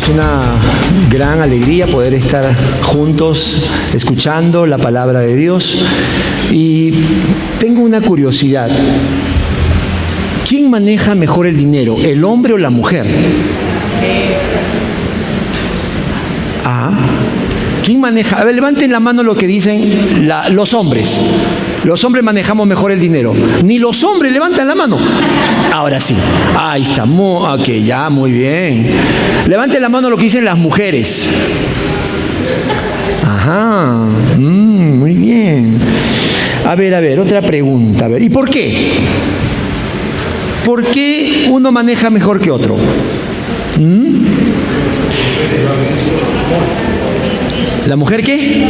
Es una gran alegría poder estar juntos escuchando la palabra de Dios. Y tengo una curiosidad. ¿Quién maneja mejor el dinero, el hombre o la mujer? ¿Quién maneja? A ver, levanten la mano lo que dicen los hombres. Los hombres manejamos mejor el dinero. Ni los hombres levantan la mano. Ahora sí. Ahí está. Ok, ya, muy bien. Levanten la mano lo que dicen las mujeres. Ajá. Muy bien. A ver, otra pregunta. A ver, ¿y por qué? ¿Por qué uno maneja mejor que otro? ¿La mujer qué?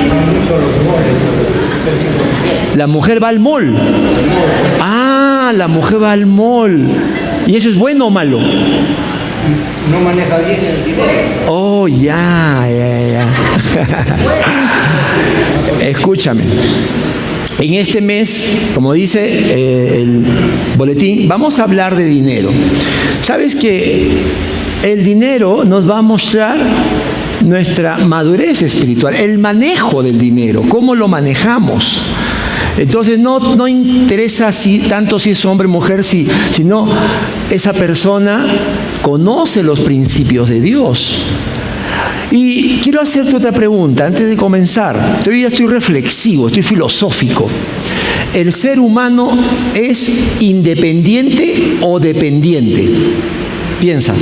La mujer va al mall. La mujer va al mall. ¿Y eso es bueno o malo? No maneja bien el dinero. Oh, ya. Escúchame. En este mes, como dice el boletín, vamos a hablar de dinero. ¿Sabes que el dinero nos va a mostrar nuestra madurez espiritual, el manejo del dinero, cómo lo manejamos? Entonces no interesa tanto si es hombre o mujer, sino esa persona conoce los principios de Dios. Y quiero hacerte otra pregunta antes de comenzar. Hoy día estoy reflexivo, estoy filosófico. ¿El ser humano es independiente o dependiente? Piensa,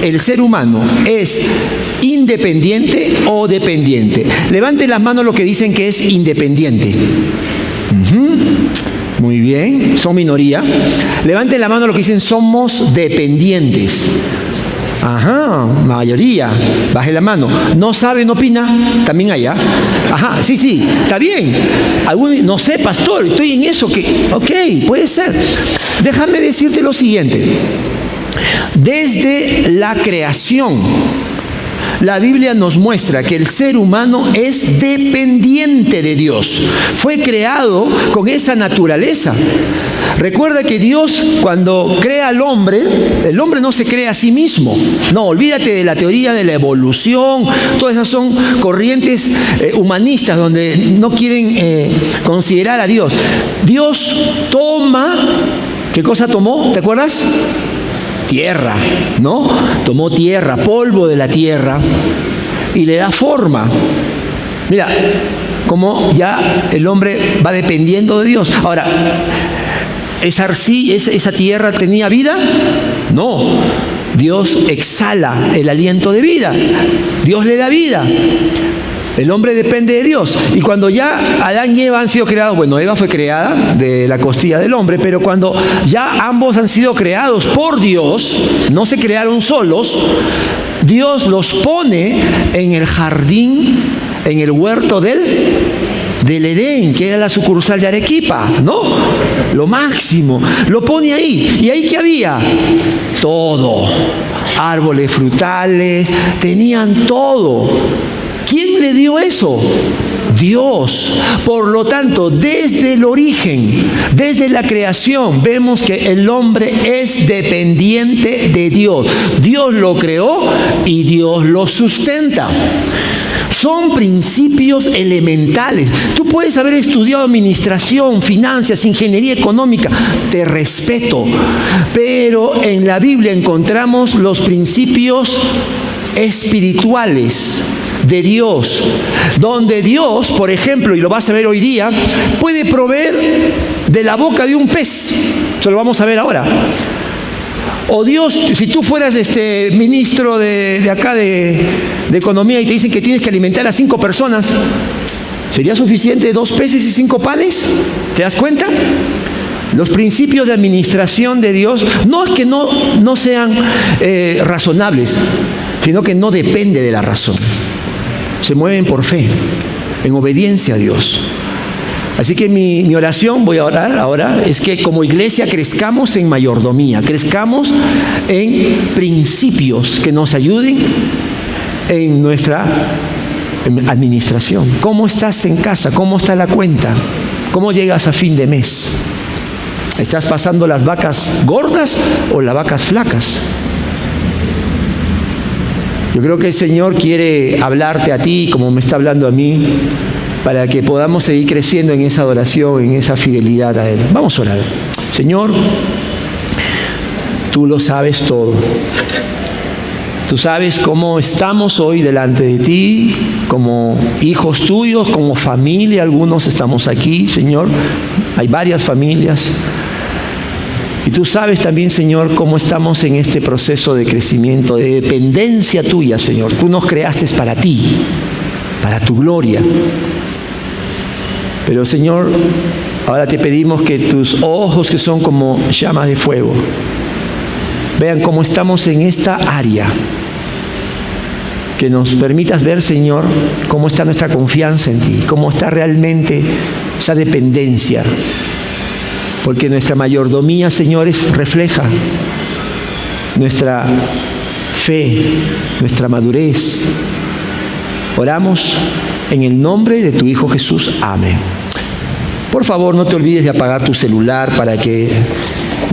¿el ser humano es independiente o dependiente? Levanten las manos los que dicen que es independiente. Muy bien, son minoría. Levanten la mano los que dicen somos dependientes. Mayoría. Baje la mano. ¿No sabe, no opina? También allá. Sí, está bien. No sé, pastor, estoy en eso que... Ok, puede ser. Déjame decirte lo siguiente. Desde la creación, la Biblia nos muestra que el ser humano es dependiente de Dios. Fue creado con esa naturaleza. Recuerda que Dios, cuando crea al hombre, el hombre no se crea a sí mismo. No, olvídate de la teoría de la evolución. Todas esas son corrientes humanistas donde no quieren considerar a Dios. Dios toma... ¿Qué cosa tomó? ¿Te acuerdas? Tierra, ¿no? Tomó tierra, polvo de la tierra, y le da forma. Mira, cómo ya el hombre va dependiendo de Dios. Ahora, ¿esa tierra tenía vida? No. Dios exhala el aliento de vida. Dios le da vida. El hombre depende de Dios. Y cuando ya Adán y Eva han sido creados, bueno, Eva fue creada de la costilla del hombre, pero cuando ya ambos han sido creados por Dios, no se crearon solos, Dios los pone en el jardín, en el huerto del Edén, que era la sucursal de Arequipa, ¿no? Lo máximo. Lo pone ahí. ¿Y ahí qué había? Todo. Árboles frutales, tenían todo. ¿Quién le dio eso? Dios. Por lo tanto, desde el origen, desde la creación, vemos que el hombre es dependiente de Dios. Dios lo creó y Dios lo sustenta. Son principios elementales. Tú puedes haber estudiado administración, finanzas, ingeniería económica. Te respeto. Pero en la Biblia encontramos los principios espirituales de Dios, donde Dios, por ejemplo, y lo vas a ver hoy día, puede proveer de la boca de un pez. Eso lo vamos a ver ahora. O Dios, si tú fueras ministro de acá de Economía y te dicen que tienes que alimentar a 5 personas, ¿sería suficiente 2 peces y 5 panes? ¿Te das cuenta? Los principios de administración de Dios no es que no sean razonables, sino que no depende de la razón. Se mueven por fe, en obediencia a Dios. Así que mi oración, voy a orar ahora, es que como iglesia crezcamos en mayordomía, crezcamos en principios que nos ayuden en nuestra administración. ¿Cómo estás en casa? ¿Cómo está la cuenta? ¿Cómo llegas a fin de mes? ¿Estás pasando las vacas gordas o las vacas flacas? Yo creo que el Señor quiere hablarte a ti como me está hablando a mí, para que podamos seguir creciendo en esa adoración, en esa fidelidad a Él. Vamos a orar. Señor, tú lo sabes todo. Tú sabes cómo estamos hoy delante de ti, como hijos tuyos, como familia. Algunos estamos aquí, Señor. Hay varias familias. Y tú sabes también, Señor, cómo estamos en este proceso de crecimiento, de dependencia tuya, Señor. Tú nos creaste para ti, para tu gloria. Pero, Señor, ahora te pedimos que tus ojos, que son como llamas de fuego, vean cómo estamos en esta área. Que nos permitas ver, Señor, cómo está nuestra confianza en ti, cómo está realmente esa dependencia. Porque nuestra mayordomía, señores, refleja nuestra fe, nuestra madurez. Oramos en el nombre de tu Hijo Jesús. Amén. Por favor, no te olvides de apagar tu celular para que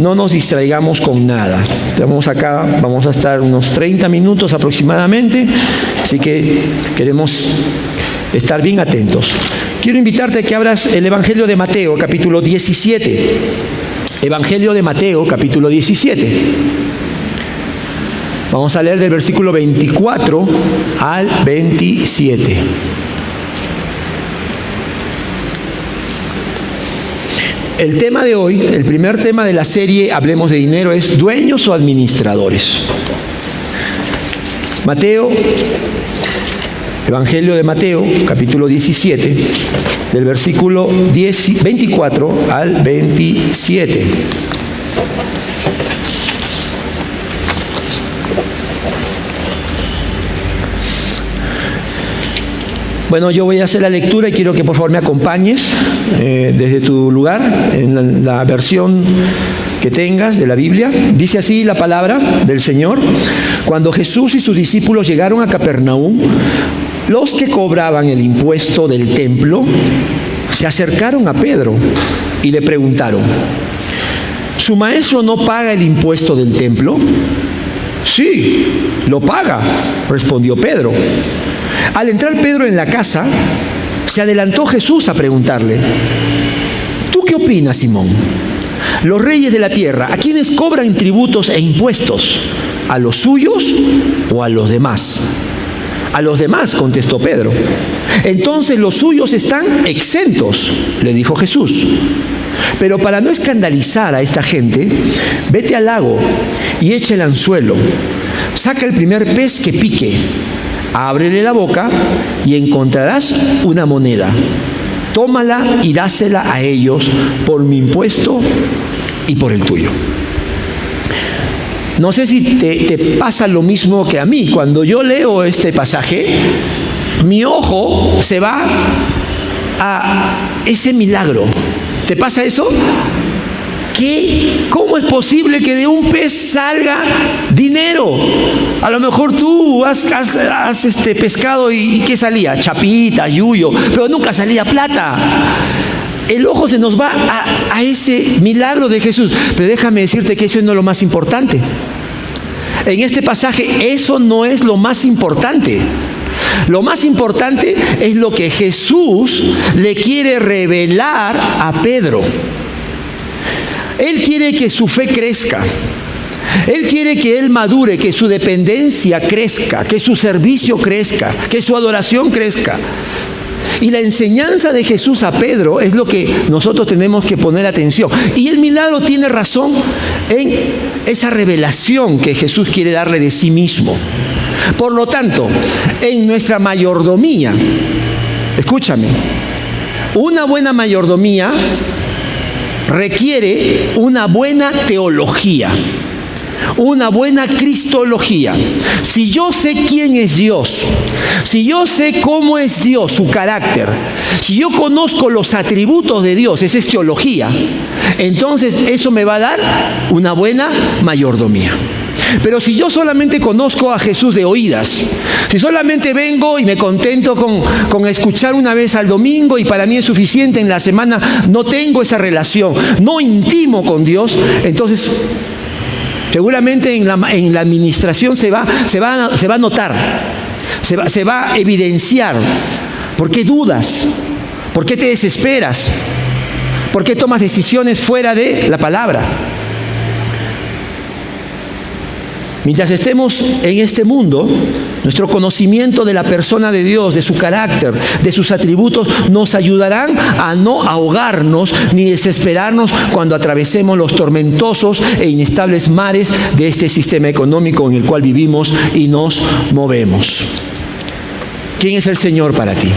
no nos distraigamos con nada. Estamos acá, vamos a estar unos 30 minutos aproximadamente, así que queremos estar bien atentos. Quiero invitarte a que abras el Evangelio de Mateo, capítulo 17. Evangelio de Mateo, capítulo 17. Vamos a leer del versículo 24 al 27. El tema de hoy, el primer tema de la serie Hablemos de Dinero, es ¿dueños o administradores? Mateo, Evangelio de Mateo, capítulo 17, del versículo 24 al 27. Bueno, yo voy a hacer la lectura y quiero que por favor me acompañes desde tu lugar, en la versión que tengas de la Biblia. Dice así la palabra del Señor: cuando Jesús y sus discípulos llegaron a Capernaum, los que cobraban el impuesto del templo se acercaron a Pedro y le preguntaron: ¿su maestro no paga el impuesto del templo? Sí, lo paga, respondió Pedro. Al entrar Pedro en la casa, se adelantó Jesús a preguntarle: ¿tú qué opinas, Simón? Los reyes de la tierra, ¿a quiénes cobran tributos e impuestos? ¿A los suyos o a los demás? A los demás, contestó Pedro. Entonces los suyos están exentos, le dijo Jesús. Pero para no escandalizar a esta gente, vete al lago y echa el anzuelo. Saca el primer pez que pique. Ábrele la boca y encontrarás una moneda. Tómala y dásela a ellos por mi impuesto y por el tuyo. No sé si te pasa lo mismo que a mí. Cuando yo leo este pasaje, mi ojo se va a ese milagro. ¿Te pasa eso? ¿Cómo es posible que de un pez salga dinero? A lo mejor tú has pescado y ¿qué salía? Chapita, yuyo, pero nunca salía plata. El ojo se nos va a ese milagro de Jesús. Pero déjame decirte que eso no es lo más importante. En este pasaje eso no es lo más importante. Lo más importante es lo que Jesús le quiere revelar a Pedro. Él quiere que su fe crezca. Él quiere que él madure, que su dependencia crezca, que su servicio crezca, que su adoración crezca. Y la enseñanza de Jesús a Pedro es lo que nosotros tenemos que poner atención. Y el milagro tiene razón en esa revelación que Jesús quiere darle de sí mismo. Por lo tanto, en nuestra mayordomía, escúchame, una buena mayordomía requiere una buena teología, una buena cristología. Si yo sé quién es Dios, si yo sé cómo es Dios, su carácter, si yo conozco los atributos de Dios, esa es teología, entonces eso me va a dar una buena mayordomía. Pero si yo solamente conozco a Jesús de oídas, si solamente vengo y me contento con escuchar una vez al domingo y para mí es suficiente, en la semana no tengo esa relación, no intimo con Dios, entonces Seguramente en la administración se va a notar, se va a evidenciar. ¿Por qué dudas? ¿Por qué te desesperas? ¿Por qué tomas decisiones fuera de la palabra? Mientras estemos en este mundo, nuestro conocimiento de la persona de Dios, de su carácter, de sus atributos, nos ayudarán a no ahogarnos ni desesperarnos cuando atravesemos los tormentosos e inestables mares de este sistema económico en el cual vivimos y nos movemos. ¿Quién es el Señor para ti?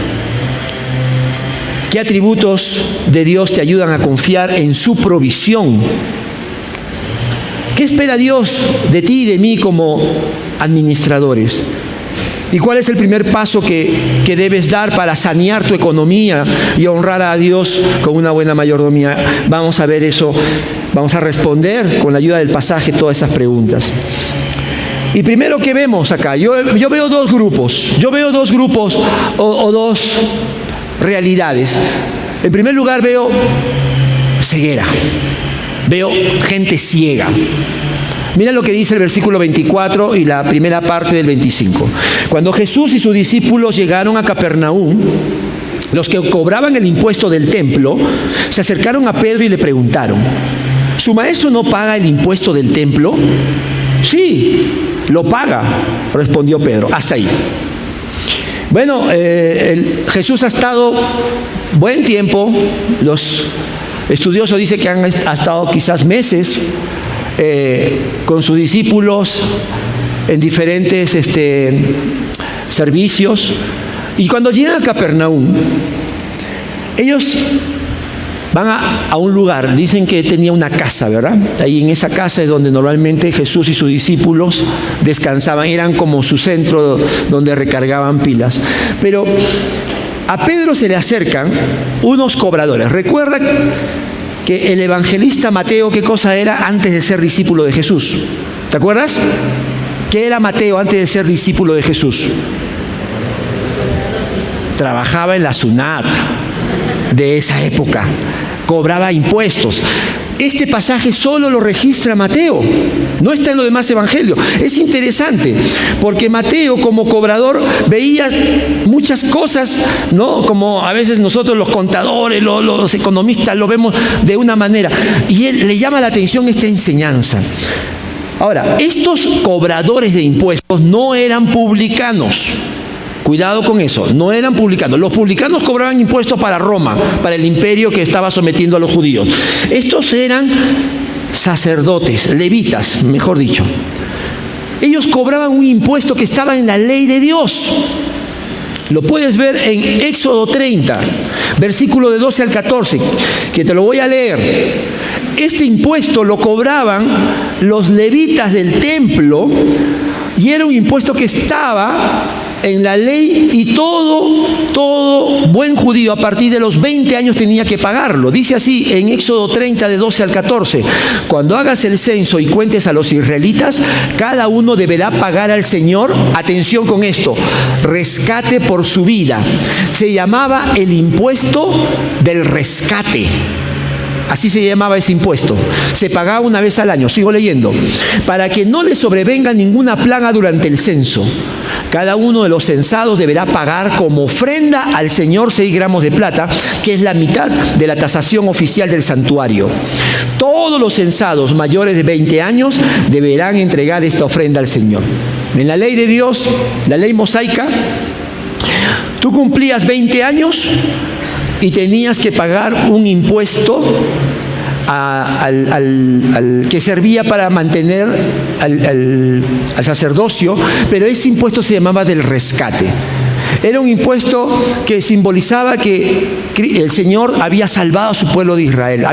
¿Qué atributos de Dios te ayudan a confiar en su provisión? ¿Qué espera Dios de ti y de mí como administradores? ¿Y cuál es el primer paso que debes dar para sanear tu economía y honrar a Dios con una buena mayordomía? Vamos a ver eso, vamos a responder con la ayuda del pasaje todas esas preguntas. Y primero, ¿qué vemos acá? Yo veo dos grupos, o dos realidades. En primer lugar veo ceguera, veo gente ciega. Mira lo que dice el versículo 24 y la primera parte del 25. Cuando Jesús y sus discípulos llegaron a Capernaum, los que cobraban el impuesto del templo se acercaron a Pedro y le preguntaron: ¿su maestro no paga el impuesto del templo? Sí, lo paga, respondió Pedro. Hasta ahí. Bueno, Jesús ha estado buen tiempo, los estudiosos dicen que ha estado quizás meses con sus discípulos en diferentes servicios. Y cuando llegan a Capernaum, ellos van a un lugar, dicen que tenía una casa, ¿verdad? Ahí en esa casa es donde normalmente Jesús y sus discípulos descansaban, eran como su centro donde recargaban pilas. Pero a Pedro se le acercan unos cobradores. Recuerda que el evangelista Mateo, ¿qué cosa era antes de ser discípulo de Jesús? ¿Te acuerdas? ¿Qué era Mateo antes de ser discípulo de Jesús? Trabajaba en la SUNAT de esa época, cobraba impuestos. Este pasaje solo lo registra Mateo, no está en los demás evangelios. Es interesante, porque Mateo como cobrador veía muchas cosas, ¿no? Como a veces nosotros los contadores, los economistas lo vemos de una manera, y él le llama la atención esta enseñanza. Ahora, estos cobradores de impuestos no eran publicanos. Cuidado con eso, no eran publicanos. Los publicanos cobraban impuestos para Roma, para el imperio que estaba sometiendo a los judíos. Estos eran sacerdotes, levitas, mejor dicho. Ellos cobraban un impuesto que estaba en la ley de Dios. Lo puedes ver en Éxodo 30, versículo de 12 al 14, que te lo voy a leer. Este impuesto lo cobraban los levitas del templo y era un impuesto que estaba en la ley, y todo buen judío a partir de los 20 años tenía que pagarlo. Dice así en Éxodo 30 de 12 al 14: cuando hagas el censo y cuentes a los israelitas, cada uno deberá pagar al Señor, atención con esto, rescate por su vida. Se llamaba el impuesto del rescate. Así se llamaba ese impuesto. Se pagaba una vez al año. Sigo leyendo. Para que no le sobrevenga ninguna plaga durante el censo, cada uno de los censados deberá pagar como ofrenda al Señor 6 gramos de plata, que es la mitad de la tasación oficial del santuario. Todos los censados mayores de 20 años deberán entregar esta ofrenda al Señor. En la ley de Dios, la ley mosaica, tú cumplías 20 años y tenías que pagar un impuesto al que servía para mantener al sacerdocio, pero ese impuesto se llamaba del rescate. Era un impuesto que simbolizaba que el Señor había salvado a su pueblo de Israel,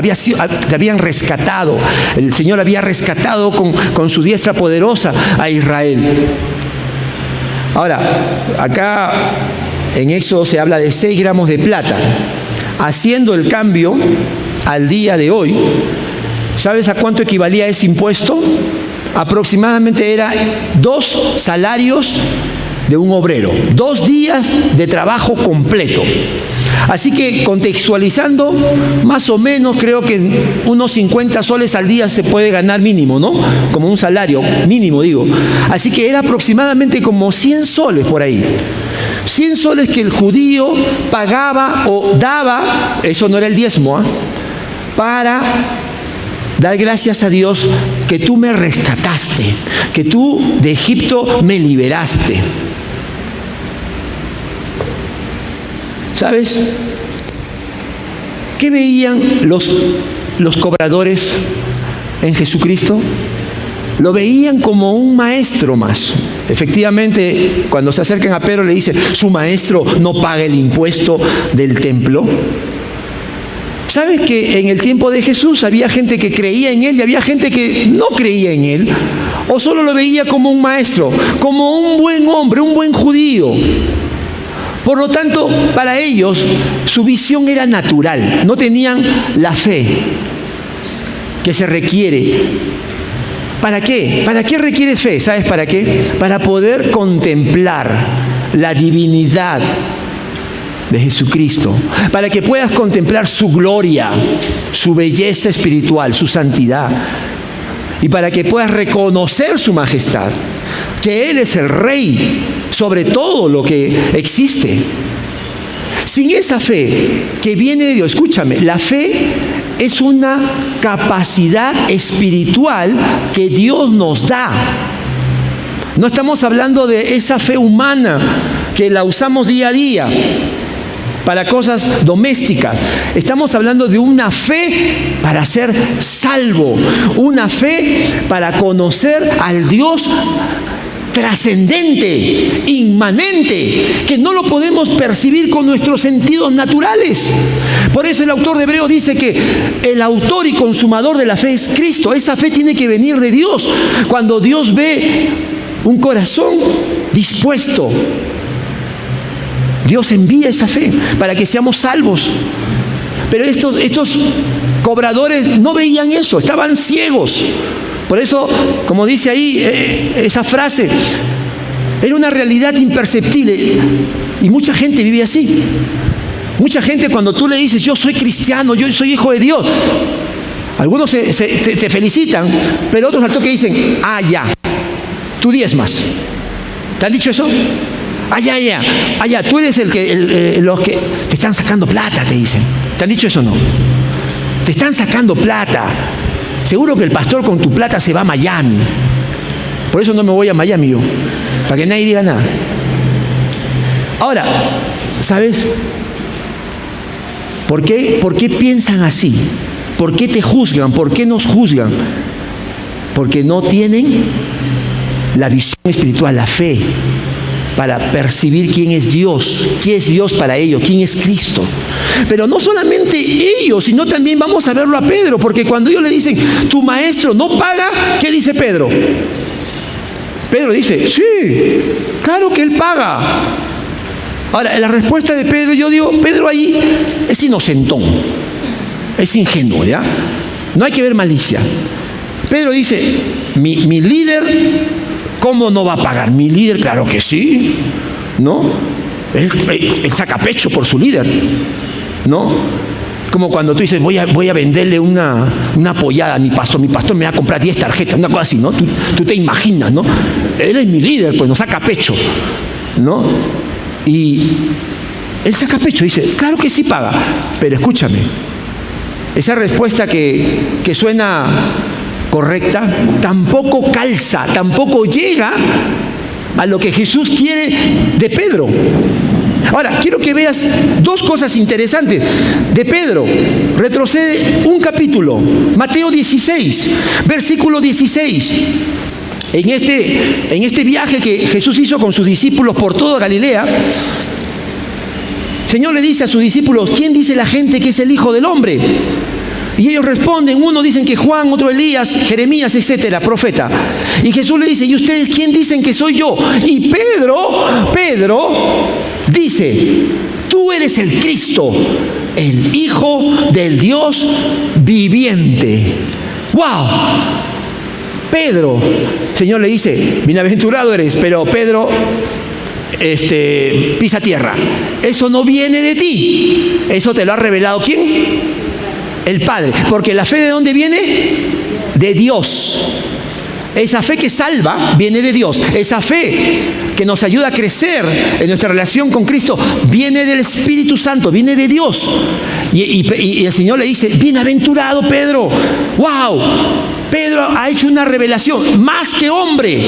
te habían rescatado, el Señor había rescatado con su diestra poderosa a Israel. Ahora, acá en Éxodo se habla de 6 gramos de plata. Haciendo el cambio al día de hoy, ¿sabes a cuánto equivalía ese impuesto? Aproximadamente era 2 salarios de un obrero, 2 días de trabajo completo. Así que contextualizando, más o menos creo que unos 50 soles al día se puede ganar mínimo, ¿no? Como un salario mínimo, digo. Así que era aproximadamente como 100 soles por ahí. 100 soles que el judío pagaba o daba, eso no era el diezmo, para dar gracias a Dios que tú me rescataste, que tú de Egipto me liberaste. ¿Sabes? ¿Qué veían los cobradores en Jesucristo? Lo veían como un maestro más. Efectivamente, cuando se acercan a Pedro le dicen, su maestro no paga el impuesto del templo. ¿Sabes que en el tiempo de Jesús había gente que creía en Él y había gente que no creía en Él? O solo lo veía como un maestro, como un buen hombre, un buen judío. Por lo tanto, para ellos, su visión era natural. No tenían la fe que se requiere. ¿Para qué? ¿Para qué requieres fe? ¿Sabes para qué? Para poder contemplar la divinidad de Jesucristo, para que puedas contemplar su gloria, su belleza espiritual, su santidad, y para que puedas reconocer su majestad, que Él es el Rey sobre todo lo que existe. Sin esa fe que viene de Dios, escúchame, la fe es una capacidad espiritual que Dios nos da. No estamos hablando de esa fe humana que la usamos día a día para cosas domésticas. Estamos hablando de una fe para ser salvo, una fe para conocer al Dios trascendente, inmanente, que no lo podemos percibir con nuestros sentidos naturales. Por eso el autor de Hebreos dice que el autor y consumador de la fe es Cristo. Esa fe tiene que venir de Dios. Cuando Dios ve un corazón dispuesto, Dios envía esa fe para que seamos salvos. Pero estos cobradores no veían eso, estaban ciegos. Por eso, como dice ahí esa frase, era una realidad imperceptible. Y mucha gente vive así. Mucha gente, cuando tú le dices, yo soy cristiano, yo soy hijo de Dios, algunos te felicitan, pero otros al toque dicen, ya, tú diezmas. ¿Te han dicho eso? Ya, tú eres los que te están sacando plata, te dicen. ¿Te han dicho eso o no? Te están sacando plata. Seguro que el pastor con tu plata se va a Miami. Por eso no me voy a Miami yo, para que nadie diga nada. Ahora, ¿sabes? ¿Por qué piensan así? ¿Por qué te juzgan? ¿Por qué nos juzgan? Porque no tienen la visión espiritual, la fe, para percibir quién es Dios para ellos, quién es Cristo. Pero no solamente ellos, sino también vamos a verlo a Pedro, porque cuando ellos le dicen, tu maestro no paga, ¿qué dice Pedro? Pedro dice, sí, claro que él paga. Ahora, la respuesta de Pedro, yo digo, Pedro ahí es inocentón, es ingenuo, ¿ya? No hay que ver malicia. Pedro dice, mi líder, ¿cómo no va a pagar? Mi líder, claro que sí, ¿no? Él saca pecho por su líder, ¿no? Como cuando tú dices, voy a venderle una pollada a mi pastor me va a comprar 10 tarjetas, una cosa así, ¿no? Tú te imaginas, ¿no? Él es mi líder, pues nos saca pecho, ¿no? Y él saca pecho, dice, claro que sí paga, pero escúchame, esa respuesta que suena correcta, tampoco calza, tampoco llega a lo que Jesús quiere de Pedro. Ahora, quiero que veas dos cosas interesantes de Pedro. Retrocede un capítulo, Mateo 16, versículo 16. En este viaje que Jesús hizo con sus discípulos por toda Galilea, el Señor le dice a sus discípulos, ¿quién dice la gente que es el Hijo del Hombre? Y ellos responden, uno dicen que Juan, otro Elías, Jeremías, etcétera, profeta. Y Jesús le dice, ¿y ustedes quién dicen que soy yo? Y Pedro dice, tú eres el Cristo, el Hijo del Dios viviente. ¡Wow! Pedro, el Señor le dice, bienaventurado eres, pero Pedro pisa tierra. Eso no viene de ti. Eso te lo ha revelado ¿quién? El Padre. Porque la fe, ¿de dónde viene? De Dios. Esa fe que salva viene de Dios. Esa fe que nos ayuda a crecer en nuestra relación con Cristo viene del Espíritu Santo, viene de Dios. Y el Señor le dice, bienaventurado Pedro. ¡Wow! Pedro ha hecho una revelación, más que hombre.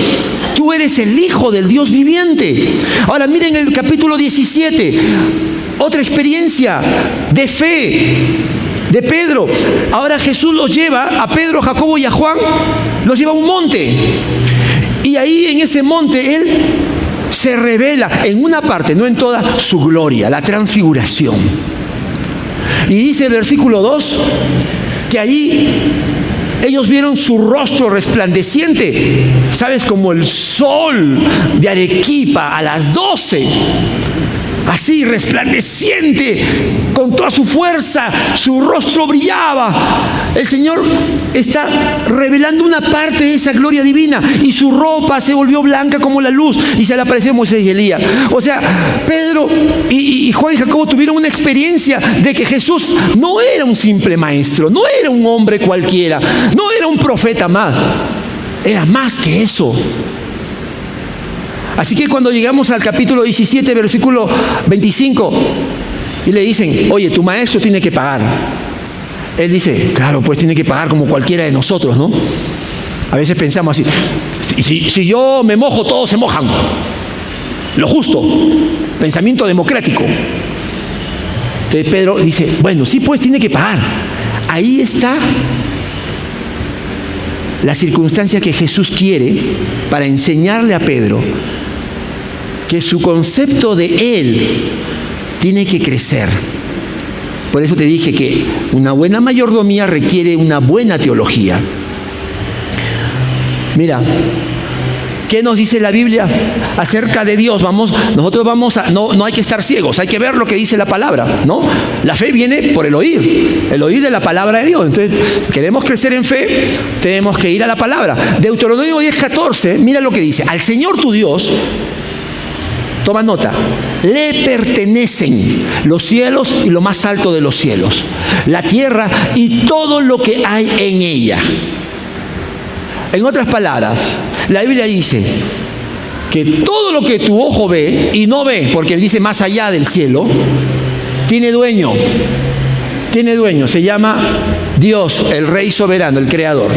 Tú eres el Hijo del Dios viviente. Ahora miren el capítulo 17, otra experiencia de fe de Pedro. Ahora Jesús los lleva, a Pedro, Jacobo y a Juan, los lleva a un monte. Y ahí en ese monte Él se revela en una parte, no en toda, su gloria, la transfiguración. Y dice el versículo 2, que allí ellos vieron su rostro resplandeciente, ¿sabes? Como el sol de Arequipa a las 12. Así, resplandeciente, con toda su fuerza, su rostro brillaba. El Señor está revelando una parte de esa gloria divina y su ropa se volvió blanca como la luz y se le apareció Moisés y Elías. O sea, Pedro y Juan y Jacobo tuvieron una experiencia de que Jesús no era un simple maestro, no era un hombre cualquiera, no era un profeta más, era más que eso. Así que cuando llegamos al capítulo 17, versículo 25, y le dicen, oye, tu maestro tiene que pagar. Él dice, claro, pues tiene que pagar como cualquiera de nosotros, ¿no? A veces pensamos así, si yo me mojo, todos se mojan. Lo justo, pensamiento democrático. Entonces Pedro dice, bueno, sí, pues tiene que pagar. Ahí está la circunstancia que Jesús quiere para enseñarle a Pedro que su concepto de Él tiene que crecer. Por eso te dije que una buena mayordomía requiere una buena teología. Mira, ¿qué nos dice la Biblia acerca de Dios? Nosotros vamos a, no hay que estar ciegos, hay que ver lo que dice la palabra, ¿no? La fe viene por el oír de la palabra de Dios. Entonces, queremos crecer en fe, tenemos que ir a la palabra. Deuteronomio 10:14, mira lo que dice: al Señor tu Dios, toma nota, le pertenecen los cielos y lo más alto de los cielos, la tierra y todo lo que hay en ella. En otras palabras, la Biblia dice que todo lo que tu ojo ve y no ve, porque dice más allá del cielo, tiene dueño, se llama Dios, el Rey soberano, el Creador,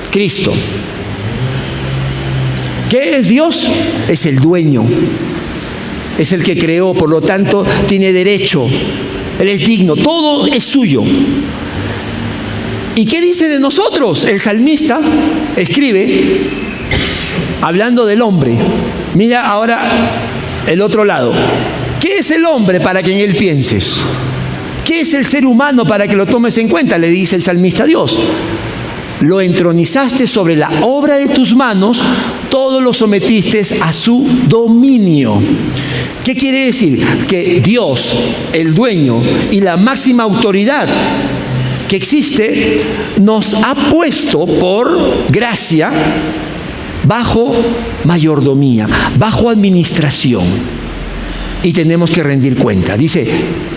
Cristo. ¿Qué es Dios? Es el dueño, es el que creó, por lo tanto tiene derecho, Él es digno, todo es suyo. ¿Y qué dice de nosotros? El salmista escribe, hablando del hombre. Mira ahora el otro lado. ¿Qué es el hombre para que en él pienses? ¿Qué es el ser humano para que lo tomes en cuenta? Le dice el salmista a Dios. Lo entronizaste sobre la obra de tus manos, todo lo sometiste a su dominio. ¿Qué quiere decir? Que Dios, el dueño y la máxima autoridad que existe, nos ha puesto por gracia bajo mayordomía, bajo administración, y tenemos que rendir cuenta. Dice,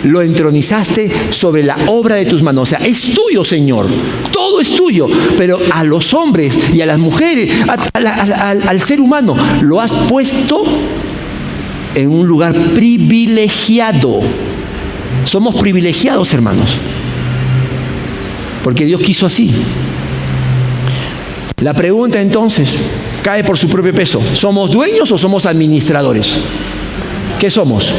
lo entronizaste sobre la obra de tus manos. O sea, es tuyo, Señor, todo es tuyo, pero a los hombres y a las mujeres, al ser humano, lo has puesto en un lugar privilegiado. Somos privilegiados, hermanos, porque Dios quiso así. La pregunta entonces cae por su propio peso. ¿Somos dueños o somos administradores? ¿Qué somos?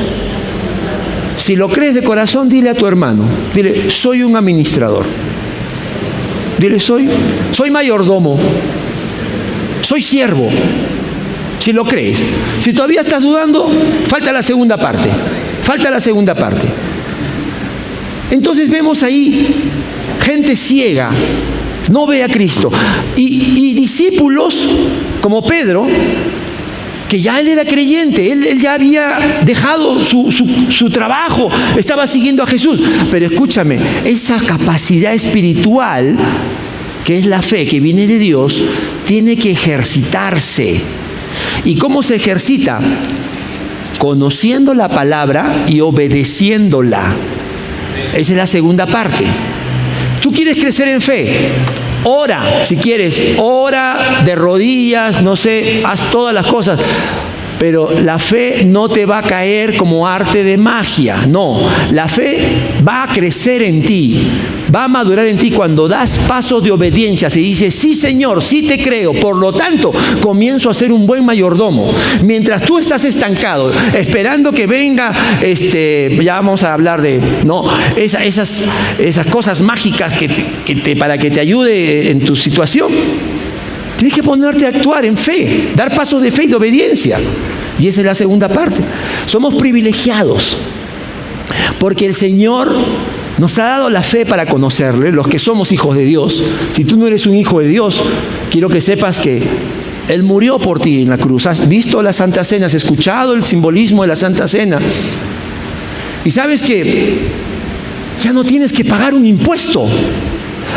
Si lo crees de corazón, dile a tu hermano, dile, soy un administrador. Dile, soy mayordomo, soy siervo. Si lo crees. Si todavía estás dudando, falta la segunda parte. Entonces vemos ahí gente ciega, no ve a Cristo. Y discípulos como Pedro, que ya él era creyente, él ya había dejado su trabajo, estaba siguiendo a Jesús. Pero escúchame, esa capacidad espiritual, que es la fe que viene de Dios, tiene que ejercitarse. ¿Y cómo se ejercita? conociendo la palabra y obedeciéndola. Esa es la segunda parte. ¿Tú quieres crecer en fe? Ora, si quieres, ora de rodillas, no sé, haz todas las cosas. Pero la fe no te va a caer como arte de magia, no. La fe va a crecer en ti, va a madurar en ti cuando das pasos de obediencia. Se dice, sí Señor, sí te creo, por lo tanto comienzo a ser un buen mayordomo. Mientras tú estás estancado, esperando que venga, ya vamos a hablar de, no, esas cosas mágicas para que te ayude en tu situación. Tienes que ponerte a actuar en fe, dar pasos de fe y de obediencia. Y esa es la segunda parte. Somos privilegiados porque el Señor nos ha dado la fe para conocerle, los que somos hijos de Dios. Si tú no eres un hijo de Dios, quiero que sepas que Él murió por ti en la cruz. ¿Has visto la Santa Cena? ¿Has escuchado el simbolismo de la Santa Cena? Y sabes que ya no tienes que pagar un impuesto.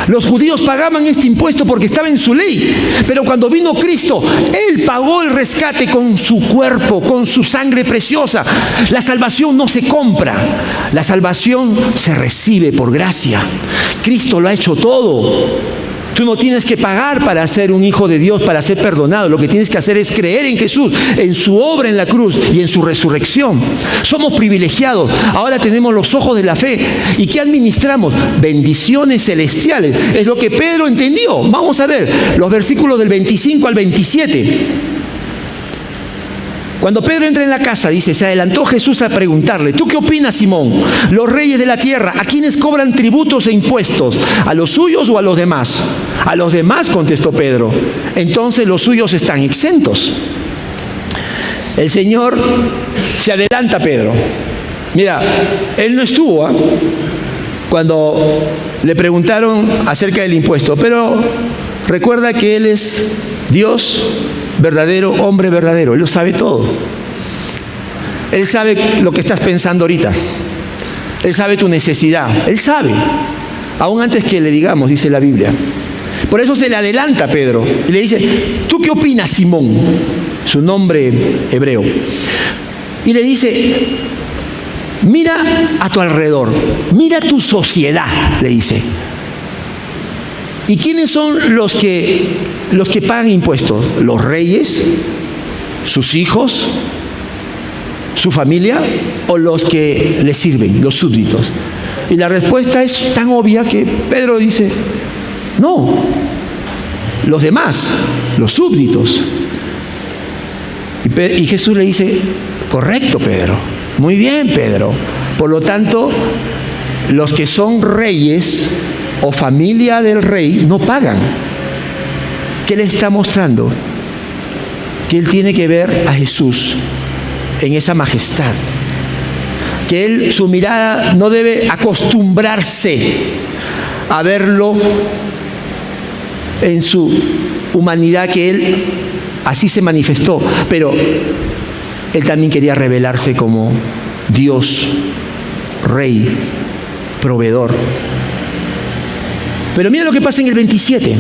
Los judíos pagaban este impuesto porque estaba en su ley, pero cuando vino Cristo, Él pagó el rescate con su cuerpo, con su sangre preciosa. La salvación no se compra, la salvación se recibe por gracia. Cristo lo ha hecho todo. Tú no tienes que pagar para ser un hijo de Dios, para ser perdonado. Lo que tienes que hacer es creer en Jesús, en su obra en la cruz y en su resurrección. Somos privilegiados. Ahora tenemos los ojos de la fe. ¿Y qué administramos? Bendiciones celestiales. Es lo que Pedro entendió. Vamos a ver los versículos del 25 al 27. Cuando Pedro entra en la casa, dice, se adelantó Jesús a preguntarle, ¿tú qué opinas, Simón? Los reyes de la tierra, ¿a quiénes cobran tributos e impuestos? ¿A los suyos o a los demás? A los demás, contestó Pedro. Entonces los suyos están exentos. El Señor se adelanta a Pedro. Mira, Él no estuvo cuando le preguntaron acerca del impuesto, pero recuerda que Él es Dios verdadero, hombre verdadero. Él lo sabe todo. Él sabe lo que estás pensando ahorita. Él sabe tu necesidad. Él sabe, aún antes que le digamos, dice la Biblia. Por eso se le adelanta a Pedro y le dice, ¿tú qué opinas, Simón? Su nombre hebreo. Y le dice, mira a tu alrededor, mira tu sociedad, le dice. ¿Y quiénes son los que pagan impuestos? ¿Los reyes? ¿Sus hijos? ¿Su familia? ¿O los que le sirven, los súbditos? Y la respuesta es tan obvia que Pedro dice, no, los demás, los súbditos. Y Jesús le dice, correcto, Pedro, muy bien, Pedro. Por lo tanto, los que son reyes o familia del rey no pagan. ¿Qué le está mostrando? Que él tiene que ver a Jesús en esa majestad. Que él, su mirada no debe acostumbrarse a verlo en su humanidad, que él así se manifestó, pero él también quería revelarse como Dios, Rey, proveedor. Pero mira lo que pasa en el 27.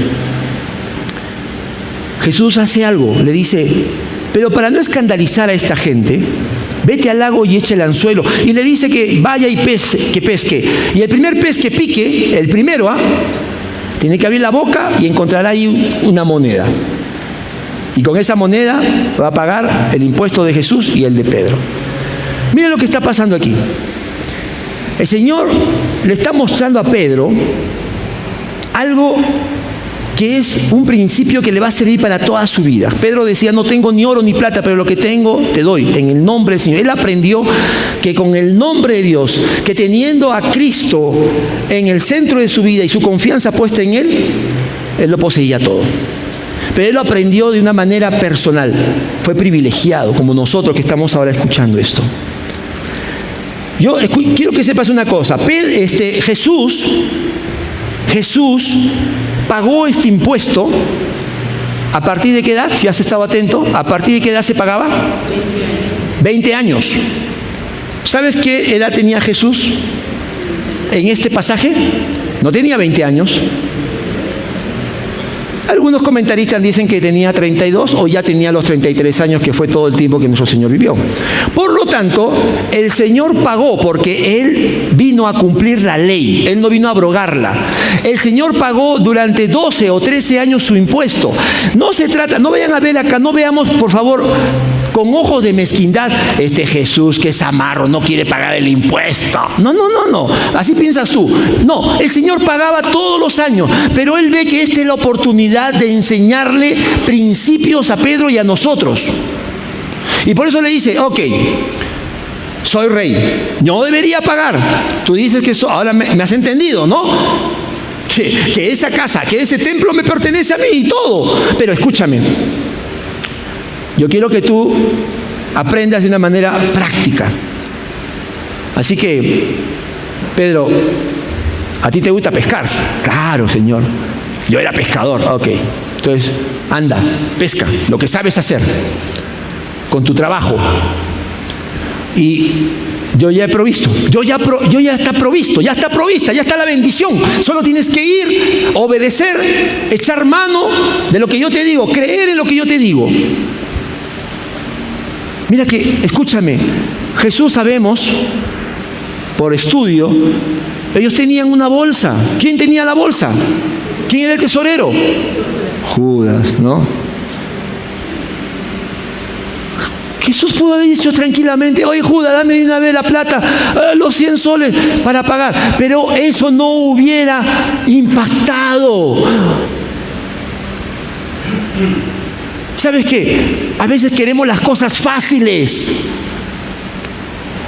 Jesús hace algo, le dice, pero para no escandalizar a esta gente, vete al lago y eche el anzuelo. Y le dice que vaya y pesque. Y el primer pez que pique, el primero, tiene que abrir la boca y encontrará ahí una moneda. Y con esa moneda va a pagar el impuesto de Jesús y el de Pedro. Miren lo que está pasando aquí. El Señor le está mostrando a Pedro algo que es un principio que le va a servir para toda su vida. Pedro decía, no tengo ni oro ni plata, pero lo que tengo te doy en el nombre del Señor. Él aprendió que con el nombre de Dios, que teniendo a Cristo en el centro de su vida y su confianza puesta en Él, Él lo poseía todo. Pero Él lo aprendió de una manera personal. Fue privilegiado, como nosotros que estamos ahora escuchando esto. Yo quiero que sepas una cosa. Jesús pagó este impuesto. ¿A partir de qué edad? Si has estado atento, ¿a partir de qué edad se pagaba? 20 años. ¿Sabes qué edad tenía Jesús en este pasaje? No tenía 20 años. Algunos comentaristas dicen que tenía 32 o ya tenía los 33 años, que fue todo el tiempo que nuestro Señor vivió. Por lo tanto, el Señor pagó porque Él vino a cumplir la ley. Él no vino a abrogarla. El Señor pagó durante 12 o 13 años su impuesto. No se trata, no vayan a ver acá, no veamos, por favor, con ojos de mezquindad, este Jesús que es amarro, no quiere pagar el impuesto. No. Así piensas tú. No, el Señor pagaba todos los años, pero Él ve que esta es la oportunidad de enseñarle principios a Pedro y a nosotros. Y por eso le dice, ok, soy rey, no debería pagar. Tú dices que ahora me has entendido, ¿no? Que esa casa, que ese templo me pertenece a mí y todo. Pero escúchame, yo quiero que tú aprendas de una manera práctica. Así que, Pedro, ¿a ti te gusta pescar? Claro, Señor. Yo era pescador. Ok. Entonces, anda, pesca, lo que sabes hacer, con tu trabajo. Y yo ya he provisto. Yo ya está provisto, ya está provista, ya está la bendición. Solo tienes que ir, obedecer, echar mano de lo que yo te digo, creer en lo que yo te digo. Mira que, escúchame, Jesús, sabemos, por estudio, ellos tenían una bolsa. ¿Quién tenía la bolsa? ¿Quién era el tesorero? Judas, ¿no? Jesús pudo haber dicho tranquilamente, oye Judas, dame de una vez la plata, los 100 soles para pagar. Pero eso no hubiera impactado. ¿Sabes qué? A veces queremos las cosas fáciles.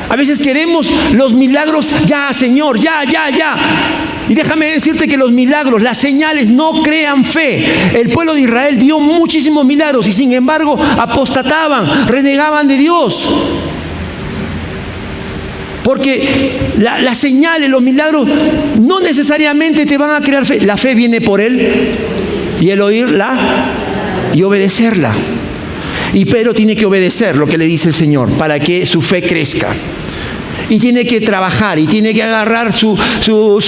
A veces queremos los milagros ya, Señor, ya. Y déjame decirte que los milagros, las señales no crean fe. El pueblo de Israel vio muchísimos milagros y sin embargo apostataban, renegaban de Dios. Porque las señales, los milagros no necesariamente te van a crear fe. La fe viene por Él y el oírla y obedecerla. Y Pedro tiene que obedecer lo que le dice el Señor para que su fe crezca. Y tiene que trabajar, y tiene que agarrar su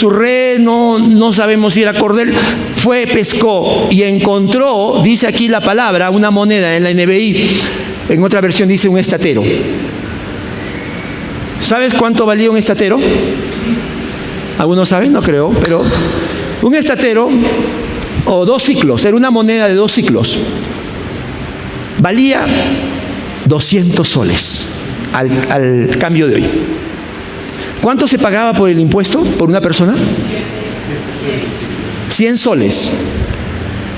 red, no sabemos si era cordel. Fue, pescó y encontró, dice aquí la palabra, una moneda en la NBI. En otra versión dice un estatero. ¿Sabes cuánto valía un estatero? ¿Algunos saben? No creo, pero un estatero, o 2 siclos, era una moneda de 2 siclos. Valía 200 soles al cambio de hoy. ¿Cuánto se pagaba por el impuesto por una persona? 100 soles.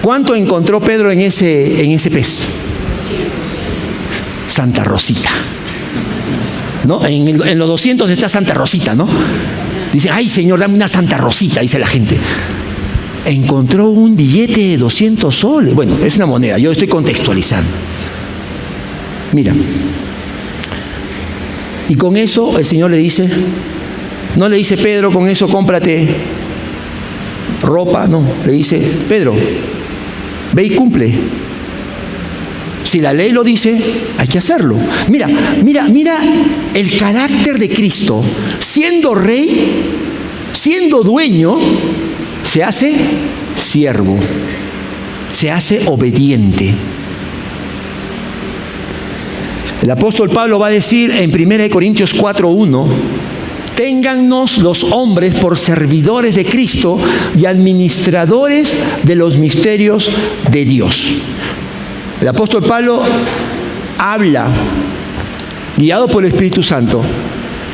¿Cuánto encontró Pedro en ese pez? Santa Rosita, ¿no? En los 200 está Santa Rosita, ¿no? Dice, ay Señor, dame una Santa Rosita, dice la gente. Encontró un billete de 200 soles. Bueno, es una moneda, yo estoy contextualizando. Mira. Y con eso el Señor le dice, no le dice, Pedro, con eso cómprate ropa, no, le dice, Pedro, ve y cumple. Si la ley lo dice, hay que hacerlo. Mira el carácter de Cristo. Siendo rey, siendo dueño, se hace siervo, se hace obediente. El apóstol Pablo va a decir en 1 Corintios 4:1, téngannos los hombres por servidores de Cristo y administradores de los misterios de Dios. El apóstol Pablo habla, guiado por el Espíritu Santo,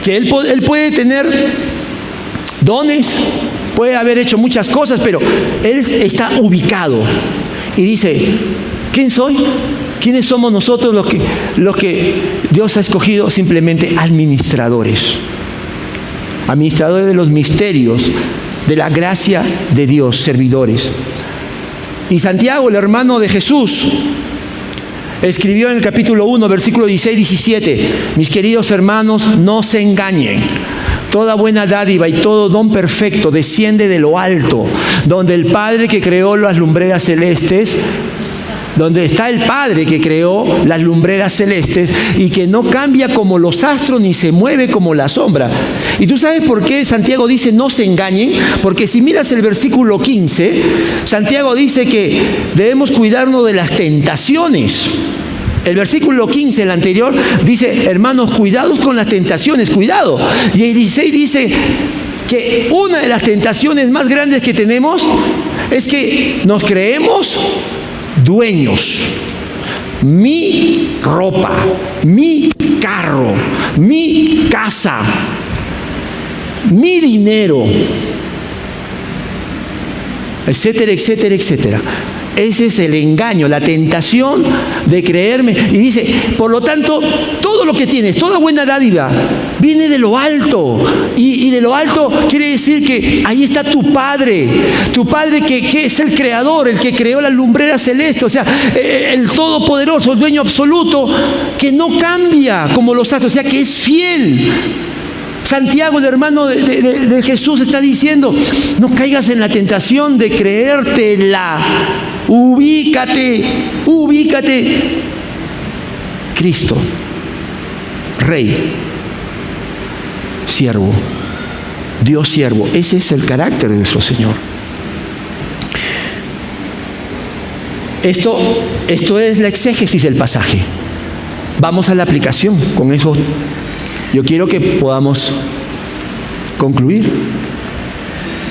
que él puede tener dones, puede haber hecho muchas cosas, pero él está ubicado y dice, ¿quién soy? ¿Quiénes somos nosotros los que Dios ha escogido? Simplemente administradores. Administradores de los misterios, de la gracia de Dios, servidores. Y Santiago, el hermano de Jesús, escribió en el capítulo 1, versículo 16-17, mis queridos hermanos, no se engañen. Toda buena dádiva y todo don perfecto desciende de lo alto, donde el Padre que creó las lumbreras celestes donde está el Padre que creó las lumbreras celestes y que no cambia como los astros ni se mueve como la sombra. ¿Y tú sabes por qué Santiago dice no se engañen? Porque si miras el versículo 15, Santiago dice que debemos cuidarnos de las tentaciones. El versículo 15, el anterior, dice, hermanos, cuidados con las tentaciones, cuidado. Y el 16 dice que una de las tentaciones más grandes que tenemos es que nos creemos dueños. Mi ropa, mi carro, mi casa, mi dinero, etcétera, etcétera, etcétera. Ese es el engaño, la tentación de creerme. Y dice, por lo tanto, todo lo que tienes, toda buena dádiva, viene de lo alto. Y de lo alto quiere decir que ahí está tu Padre que es el creador, el que creó la lumbrera celeste, o sea, el todopoderoso, el dueño absoluto, que no cambia como los astros, o sea, que es fiel. Santiago, el hermano de Jesús, está diciendo, no caigas en la tentación de creértela. Ubícate. Cristo, Rey, siervo, Dios siervo. Ese es el carácter de nuestro Señor. Esto es la exégesis del pasaje. Vamos a la aplicación. Con eso yo quiero que podamos concluir.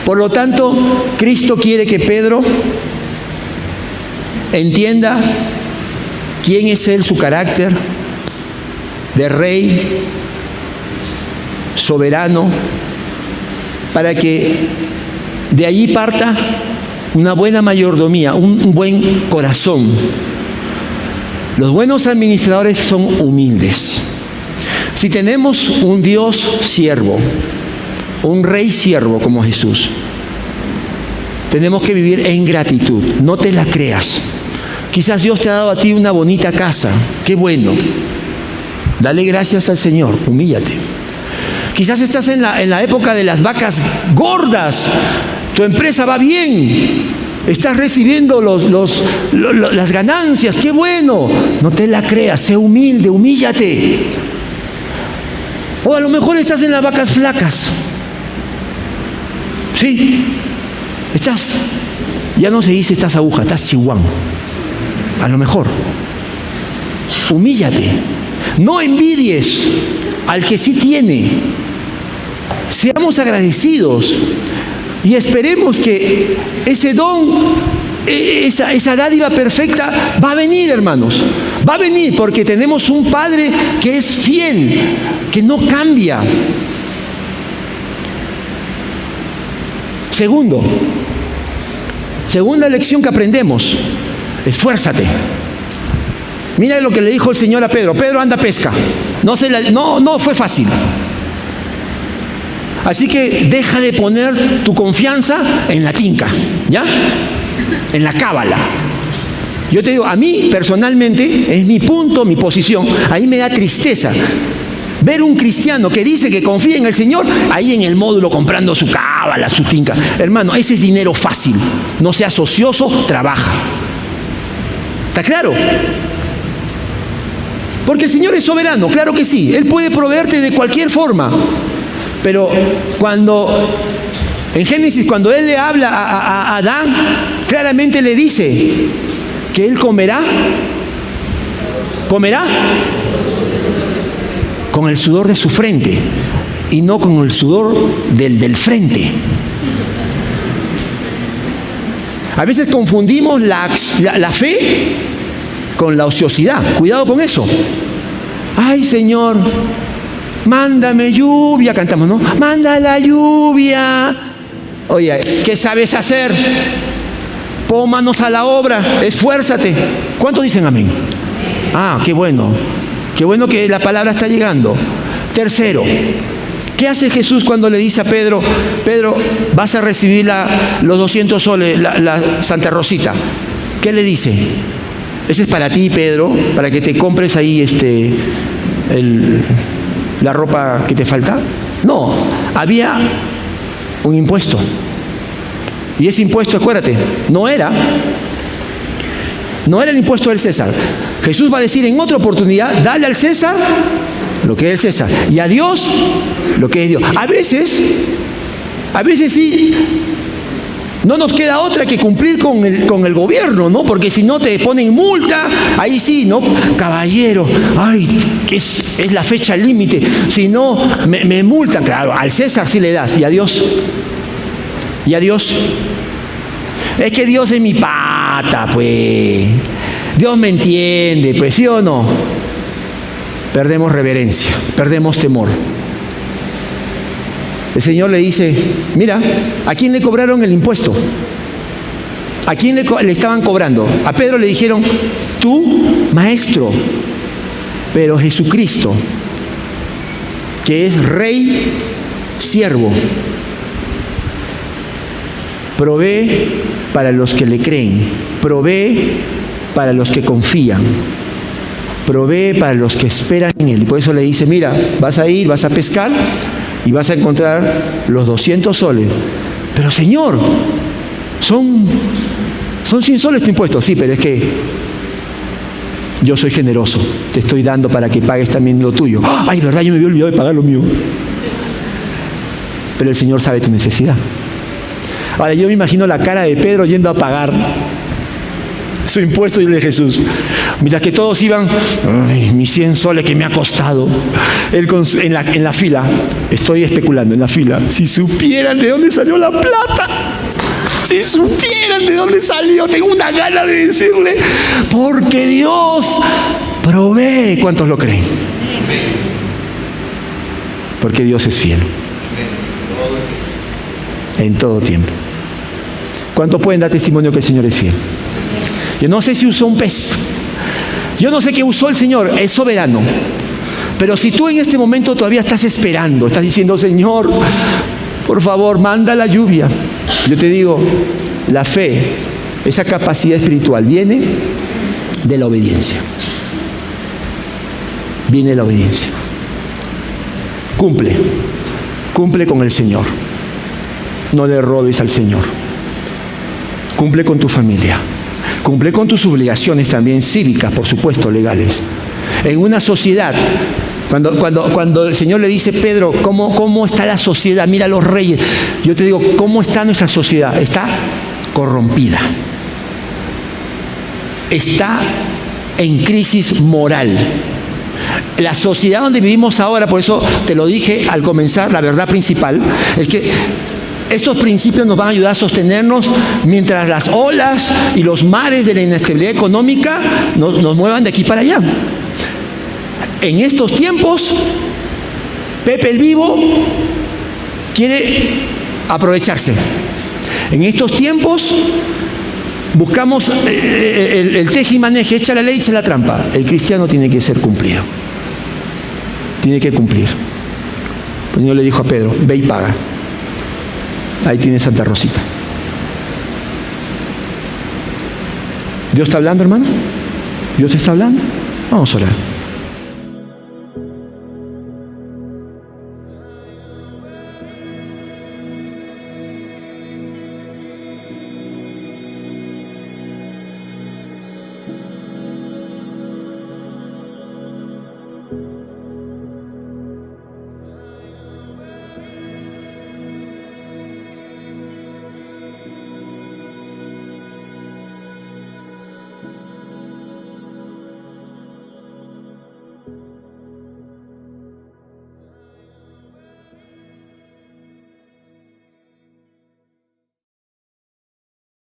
Por lo tanto, Cristo quiere que Pedro entienda quién es Él, su carácter de rey, soberano, para que de allí parta una buena mayordomía, un buen corazón. Los buenos administradores son humildes. Si tenemos un Dios siervo, un rey siervo como Jesús, tenemos que vivir en gratitud. No te la creas. Quizás Dios te ha dado a ti una bonita casa. Qué bueno. Dale gracias al Señor. Humíllate. Quizás estás en la época de las vacas gordas. Tu empresa va bien. Estás recibiendo las ganancias. Qué bueno. No te la creas. Sé humilde. Humíllate. O a lo mejor estás en las vacas flacas. Sí. Ya no se dice estás aguja, estás chihuán. A lo mejor. Humíllate. No envidies al que sí tiene. Seamos agradecidos y esperemos que ese don, esa dádiva perfecta va a venir, hermanos. Va a venir porque tenemos un Padre que es fiel, que no cambia. Segunda lección que aprendemos: esfuérzate. Mira lo que le dijo el Señor a Pedro. Pedro, anda, pesca. No fue fácil. Así que deja de poner tu confianza en la tinca, ¿ya? En la cábala. Yo te digo, a mí personalmente, es mi punto, mi posición, ahí me da tristeza ver un cristiano que dice que confía en el Señor, ahí en el módulo comprando su cábala, su tinca. Hermano, ese es dinero fácil. No seas ocioso, trabaja. ¿Está claro? Porque el Señor es soberano, claro que sí. Él puede proveerte de cualquier forma. Pero en Génesis, cuando Él le habla a Adán, claramente le dice que Él comerá con el sudor de su frente y no con el sudor del frente. A veces confundimos la fe con la ociosidad. Cuidado con eso. Ay, Señor, mándame lluvia, cantamos, ¿no? Manda la lluvia. Oye, ¿qué sabes hacer? Pon manos a la obra, esfuérzate. ¿Cuántos dicen amén? Ah, qué bueno. Qué bueno que la palabra está llegando. Tercero, ¿qué hace Jesús cuando le dice a Pedro, Pedro, vas a recibir los 200 soles, la Santa Rosita? ¿Qué le dice? Ese es para ti, Pedro, para que te compres ahí la ropa que te falta. No, había un impuesto. Y ese impuesto, acuérdate, no era No era el impuesto del César. Jesús va a decir en otra oportunidad, dale al César lo que es el César y a Dios lo que es Dios. A veces sí, no nos queda otra que cumplir con el gobierno, ¿no? Porque si no te ponen multa, ahí sí, ¿no? Caballero, ay, que es la fecha límite, si no, me multan. Claro, al César sí le das, y a Dios. Y a Dios. Es que Dios es mi pata, pues. Dios me entiende, pues, ¿sí o no? Perdemos reverencia, perdemos temor. El Señor le dice, mira, ¿a quién le cobraron el impuesto? ¿A quién le estaban cobrando? A Pedro le dijeron, tú, maestro. Pero Jesucristo, que es Rey, siervo, provee para los que le creen, provee para los que confían, provee para los que esperan en Él. Y por eso le dice, mira, vas a ir, vas a pescar y vas a encontrar los 200 soles. Pero Señor, son 100 soles tu impuesto. Sí, pero es que yo soy generoso, te estoy dando para que pagues también lo tuyo. Ay, verdad, yo me había olvidado de pagar lo mío. Pero el Señor sabe tu necesidad. Ahora yo me imagino la cara de Pedro yendo a pagar su impuesto y el de Jesús. Mientras que todos iban, ay, mis 100 soles que me ha costado. Él en la fila, estoy especulando, en la fila. Si supieran de dónde salió la plata, si supieran de dónde salió, tengo una gana de decirle, porque Dios provee. ¿Cuántos lo creen? Porque Dios es fiel. En todo tiempo. ¿Cuántos pueden dar testimonio que el Señor es fiel? Yo no sé si usó un pez. Yo no sé qué usó el Señor. Es soberano. Pero si tú en este momento todavía estás esperando, estás diciendo, Señor, por favor, manda la lluvia. Yo te digo, la fe, esa capacidad espiritual viene de la obediencia. Viene de la obediencia. Cumple con el Señor. No le robes al Señor. Cumple con tu familia. Cumple con tus obligaciones también cívicas, por supuesto, legales. En una sociedad, cuando el Señor le dice, Pedro, ¿cómo está la sociedad? Mira a los reyes. Yo te digo, ¿cómo está nuestra sociedad? Está corrompida. Está en crisis moral. La sociedad donde vivimos ahora, por eso te lo dije al comenzar, la verdad principal es que estos principios nos van a ayudar a sostenernos mientras las olas y los mares de la inestabilidad económica nos muevan de aquí para allá. En estos tiempos, Pepe el Vivo quiere aprovecharse. En estos tiempos buscamos el tejimaneje, echa la ley y se la trampa. El cristiano tiene que ser cumplido. Tiene que cumplir. El Señor le dijo a Pedro, ve y paga. Ahí tiene Santa Rosita. ¿Dios está hablando, hermano? ¿Dios está hablando? Vamos a orar.